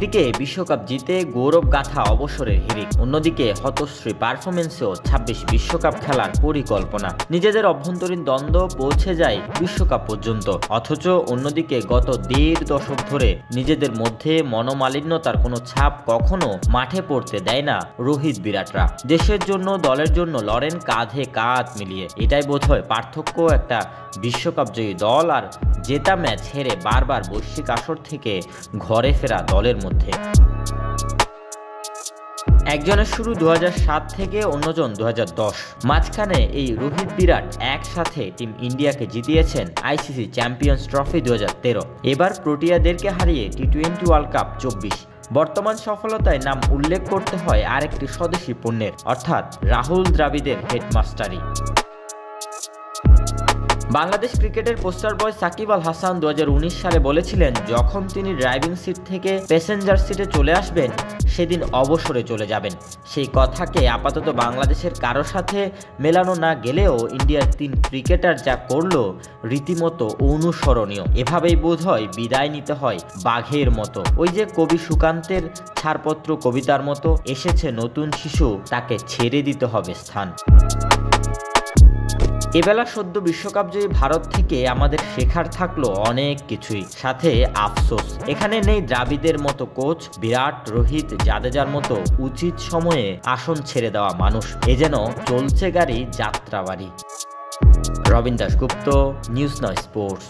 একদিকে বিশ্বকাপ জিতে গৌরব গাথা অবসরের হিড়িক, অন্যদিকে হতশ্রী পারফরমেন্সেও ২৬ বিশ্বকাপ খেলার পরিকল্পনা। নিজেদের অভ্যন্তরীণ দ্বন্দ্ব পৌঁছে যায় বিশ্বকাপ পর্যন্ত। অথচ অন্যদিকে গত ১.৫ দশক ধরে নিজেদের মধ্যে মনোমালিন্যতার কোনো ছাপ কখনো মাঠে পড়তে দেয় না রোহিত বিরাটরা। দেশের জন্য দলের জন্য লড়েন কাঁধে কাঁধ মিলিয়ে। এটাই বোধহয় পার্থক্য একটা বিশ্বকাপ জয়ী দল আর জেতা ম্যাচ হেরে বারবার বৈশ্বিক আসর থেকে ঘরে ফেরা দলের মধ্যে। একজনের শুরু ২০০৭ থেকে অন্যজন ২০১০। মাঝখানে এই রোহিত বিরাট একসাথে টিম ইন্ডিয়াকে জিতিয়েছেন আইসিসি চ্যাম্পিয়ন্স ট্রফি ২০১৩। এবার প্রোটিয়াদেরকে হারিয়ে টি-20 ওয়ার্ল্ড কাপ ২৪। বর্তমান সফলতায় নাম উল্লেখ করতে হয় আরেকটি স্বদেশি পণ্যের, অর্থাৎ রাহুল দ্রাবিড়ের হেডমাস্টারি। বাংলাদেশ ক্রিকেটের পোস্টার বয় সাকিব আল হাসান ২০১৯ সালে বলেছিলেন, যখন তিনি ড্রাইভিং সিট থেকে প্যাসেঞ্জার সিটে চলে আসবেন সেদিন অবসরে চলে যাবেন। সেই কথাকে আপাতত বাংলাদেশের কারো সাথে মেলানো না গেলেও ইন্ডিয়ার ৩ ক্রিকেটার যা করলো রীতিমতো অনুসরণীয়। এভাবেই বোধহয় বিদায় নিতে হয় বাঘের মতো। ওই যে কবি সুকান্তের ছাড়পত্র কবিতার মতো, এসেছে নতুন শিশু, তাকে ছেড়ে দিতে হবে স্থান। এবেলা সদ্য বিশ্বকাপ জয়ী ভারত থেকে আমাদের শেখার থাকলো অনেক কিছুই, সাথে আফসোস এখানে নেই দ্রাবিড়ের মতো কোচ, বিরাট, রোহিত, জাদেজার মতো উচিত সময়ে আসন ছেড়ে দেওয়া মানুষ। এ যেন চলছে গাড়ি যাত্রাবাড়ি। Robin Dasgupta, news ৯ sports.